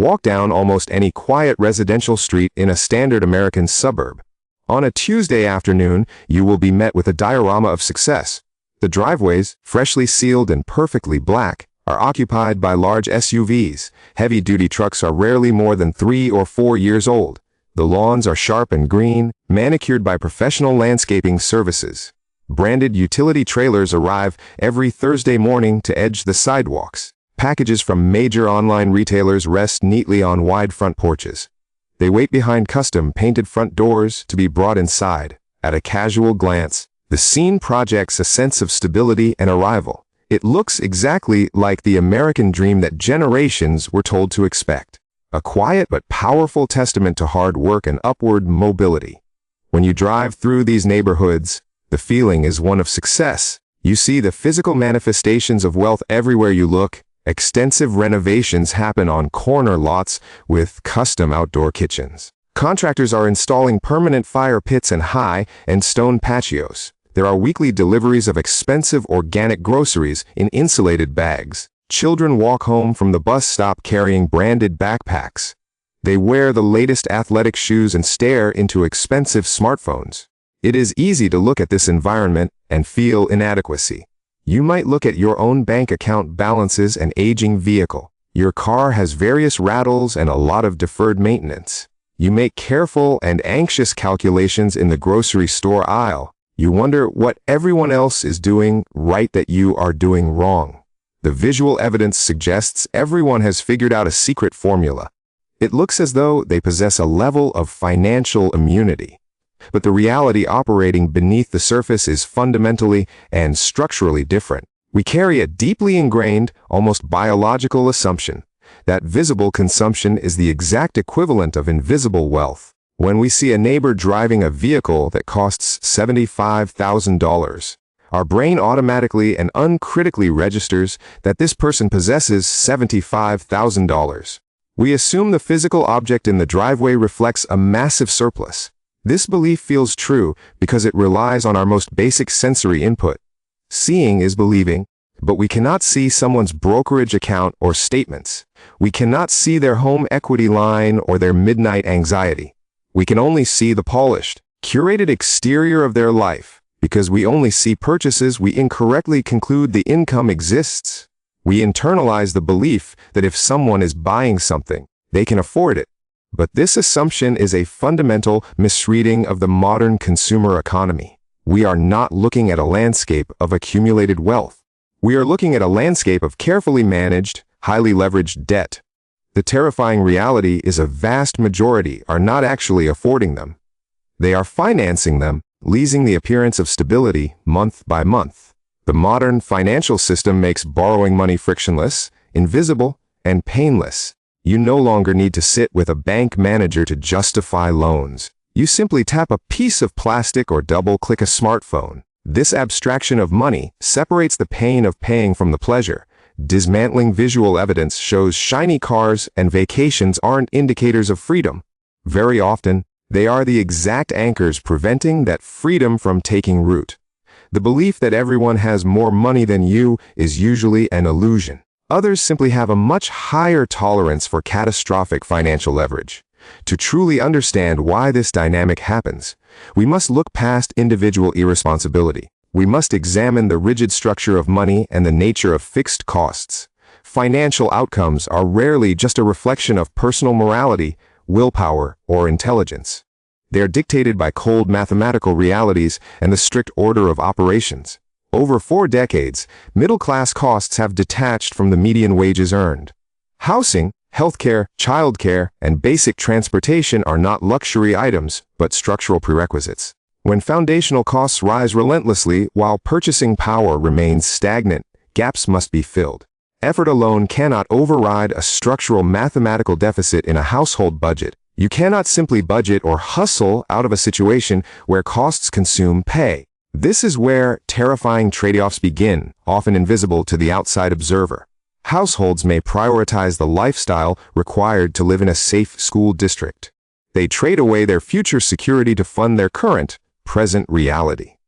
Walk down almost any quiet residential street in a standard American suburb. On a Tuesday afternoon, you will be met with a diorama of success. The driveways, freshly sealed and perfectly black, are occupied by large SUVs. Heavy-duty trucks are rarely more than 3 or 4 years old. The lawns are sharp and green, manicured by professional landscaping services. Branded utility trailers arrive every Thursday morning to edge the sidewalks. Packages from major online retailers rest neatly on wide front porches. They wait behind custom-painted front doors to be brought inside. At a casual glance, the scene projects a sense of stability and arrival. It looks exactly like the American dream that generations were told to expect. A quiet but powerful testament to hard work and upward mobility. When you drive through these neighborhoods, the feeling is one of success. You see the physical manifestations of wealth everywhere you look. Extensive renovations happen on corner lots with custom outdoor kitchens. Contractors are installing permanent fire pits and high and stone patios. There are weekly deliveries of expensive organic groceries in insulated bags. Children walk home from the bus stop carrying branded backpacks. They wear the latest athletic shoes and stare into expensive smartphones. It is easy to look at this environment and feel inadequacy. You might look at your own bank account balances and aging vehicle. Your car has various rattles and a lot of deferred maintenance. You make careful and anxious calculations in the grocery store aisle. You wonder what everyone else is doing right that you are doing wrong. The visual evidence suggests everyone has figured out a secret formula. It looks as though they possess a level of financial immunity. But the reality operating beneath the surface is fundamentally and structurally different. We carry a deeply ingrained, almost biological assumption that visible consumption is the exact equivalent of invisible wealth. When we see a neighbor driving a vehicle that costs $75,000, our brain automatically and uncritically registers that this person possesses $75,000. We assume the physical object in the driveway reflects a massive surplus. This belief feels true because it relies on our most basic sensory input. Seeing is believing, but we cannot see someone's brokerage account or statements. We cannot see their home equity line or their midnight anxiety. We can only see the polished, curated exterior of their life. Because we only see purchases, we incorrectly conclude the income exists. We internalize the belief that if someone is buying something, they can afford it. But this assumption is a fundamental misreading of the modern consumer economy. We are not looking at a landscape of accumulated wealth. We are looking at a landscape of carefully managed, highly leveraged debt. The terrifying reality is a vast majority are not actually affording them. They are financing them, leasing the appearance of stability month by month. The modern financial system makes borrowing money frictionless, invisible, and painless. You no longer need to sit with a bank manager to justify loans. You simply tap a piece of plastic or double-click a smartphone. This abstraction of money separates the pain of paying from the pleasure. Dismantling visual evidence shows shiny cars and vacations aren't indicators of freedom. Very often, they are the exact anchors preventing that freedom from taking root. The belief that everyone has more money than you is usually an illusion. Others simply have a much higher tolerance for catastrophic financial leverage. To truly understand why this dynamic happens, we must look past individual irresponsibility. We must examine the rigid structure of money and the nature of fixed costs. Financial outcomes are rarely just a reflection of personal morality, willpower, or intelligence. They are dictated by cold mathematical realities and the strict order of operations. Over 4 decades, middle-class costs have detached from the median wages earned. Housing, healthcare, childcare, and basic transportation are not luxury items, but structural prerequisites. When foundational costs rise relentlessly while purchasing power remains stagnant, gaps must be filled. Effort alone cannot override a structural mathematical deficit in a household budget. You cannot simply budget or hustle out of a situation where costs consume pay. This is where terrifying trade-offs begin, often invisible to the outside observer. Households may prioritize the lifestyle required to live in a safe school district. They trade away their future security to fund their current, present reality.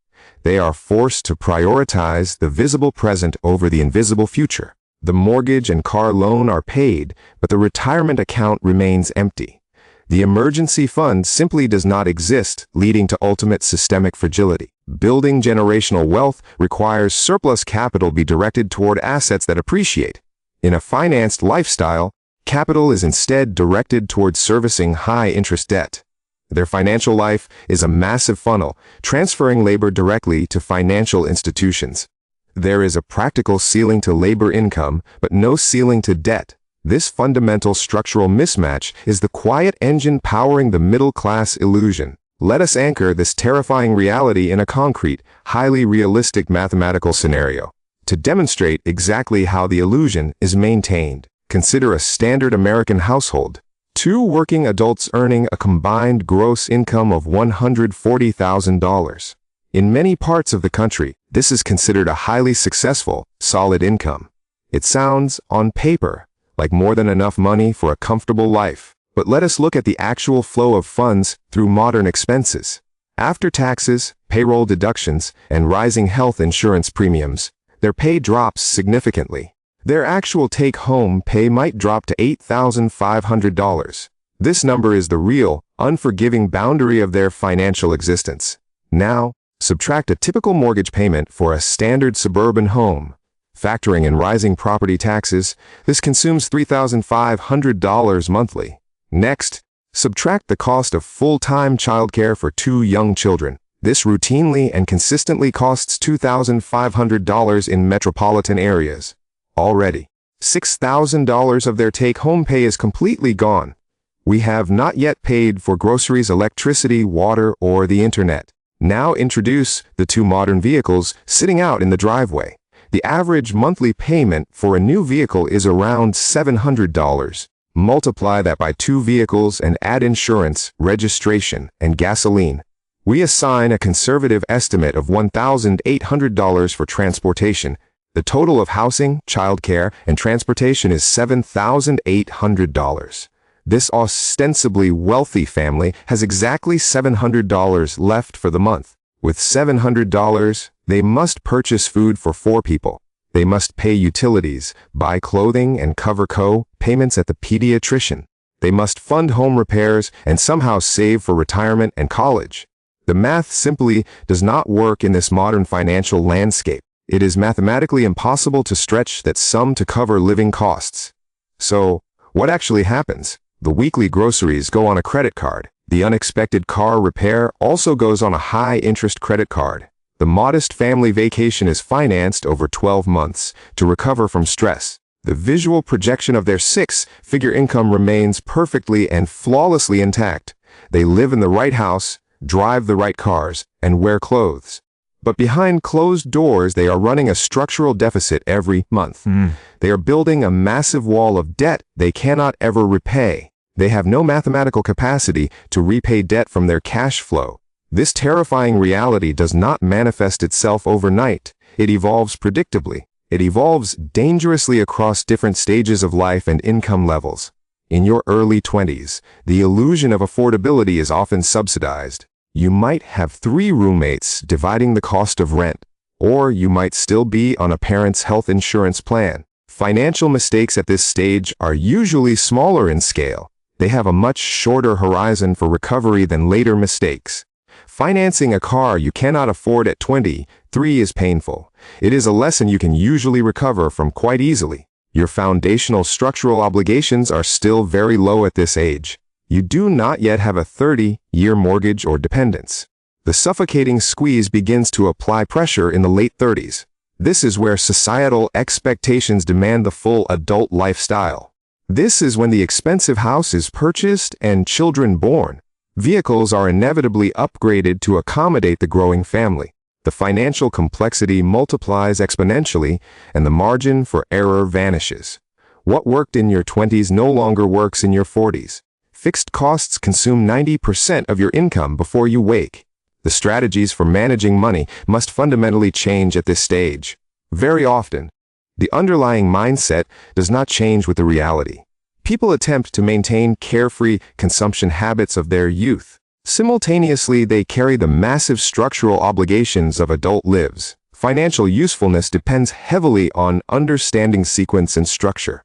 They are forced to prioritize the visible present over the invisible future. The mortgage and car loan are paid, but the retirement account remains empty. The emergency fund simply does not exist, leading to ultimate systemic fragility. Building generational wealth requires surplus capital be directed toward assets that appreciate. In a financed lifestyle, capital is instead directed toward servicing high-interest debt. Their financial life is a massive funnel, transferring labor directly to financial institutions. There is a practical ceiling to labor income, but no ceiling to debt. This fundamental structural mismatch is the quiet engine powering the middle-class illusion. Let us anchor this terrifying reality in a concrete, highly realistic mathematical scenario. To demonstrate exactly how the illusion is maintained, consider a standard American household. Two working adults earning a combined gross income of $140,000. In many parts of the country, this is considered a highly successful, solid income. It sounds, on paper, like more than enough money for a comfortable life. But let us look at the actual flow of funds through modern expenses. After taxes, payroll deductions, and rising health insurance premiums, their pay drops significantly. Their actual take-home pay might drop to $8,500. This number is the real, unforgiving boundary of their financial existence. Now, subtract a typical mortgage payment for a standard suburban home. Factoring in rising property taxes, this consumes $3,500 monthly. Next, subtract the cost of full-time childcare for 2 young children. This routinely and consistently costs $2,500 in metropolitan areas. Already, $6,000 of their take-home pay is completely gone. We have not yet paid for groceries, electricity, water, or the internet. Now introduce the 2 modern vehicles sitting out in the driveway. The average monthly payment for a new vehicle is around $700. Multiply that by 2 vehicles and add insurance, registration, and gasoline. We assign a conservative estimate of $1,800 for transportation. The total of housing, childcare, and transportation is $7,800. This ostensibly wealthy family has exactly $700 left for the month. With $700, they must purchase food for 4 people. They must pay utilities, buy clothing, and cover co-payments at the pediatrician. They must fund home repairs and somehow save for retirement and college. The math simply does not work in this modern financial landscape. It is mathematically impossible to stretch that sum to cover living costs. So, what actually happens? The weekly groceries go on a credit card. The unexpected car repair also goes on a high-interest credit card. The modest family vacation is financed over 12 months to recover from stress. The visual projection of their 6-figure income remains perfectly and flawlessly intact. They live in the right house, drive the right cars, and wear clothes. But behind closed doors, they are running a structural deficit every month. They are building a massive wall of debt they cannot ever repay. They have no mathematical capacity to repay debt from their cash flow. This terrifying reality does not manifest itself overnight. It evolves predictably. It evolves dangerously across different stages of life and income levels. In your early 20s, the illusion of affordability is often subsidized. You might have 3 roommates dividing the cost of rent, or you might still be on a parent's health insurance plan. Financial mistakes at this stage are usually smaller in scale. They have a much shorter horizon for recovery than later mistakes. Financing a car you cannot afford at 23 is painful. It is a lesson you can usually recover from quite easily. Your foundational structural obligations are still very low at this age. You do not yet have a 30-year mortgage or dependents. The suffocating squeeze begins to apply pressure in the late 30s. This is where societal expectations demand the full adult lifestyle. This is when the expensive house is purchased and children born. Vehicles are inevitably upgraded to accommodate the growing family. The financial complexity multiplies exponentially, and the margin for error vanishes. What worked in your 20s no longer works in your 40s. Fixed costs consume 90% of your income before you wake. The strategies for managing money must fundamentally change at this stage. Very often, the underlying mindset does not change with the reality. People attempt to maintain carefree consumption habits of their youth. Simultaneously, they carry the massive structural obligations of adult lives. Financial usefulness depends heavily on understanding sequence and structure.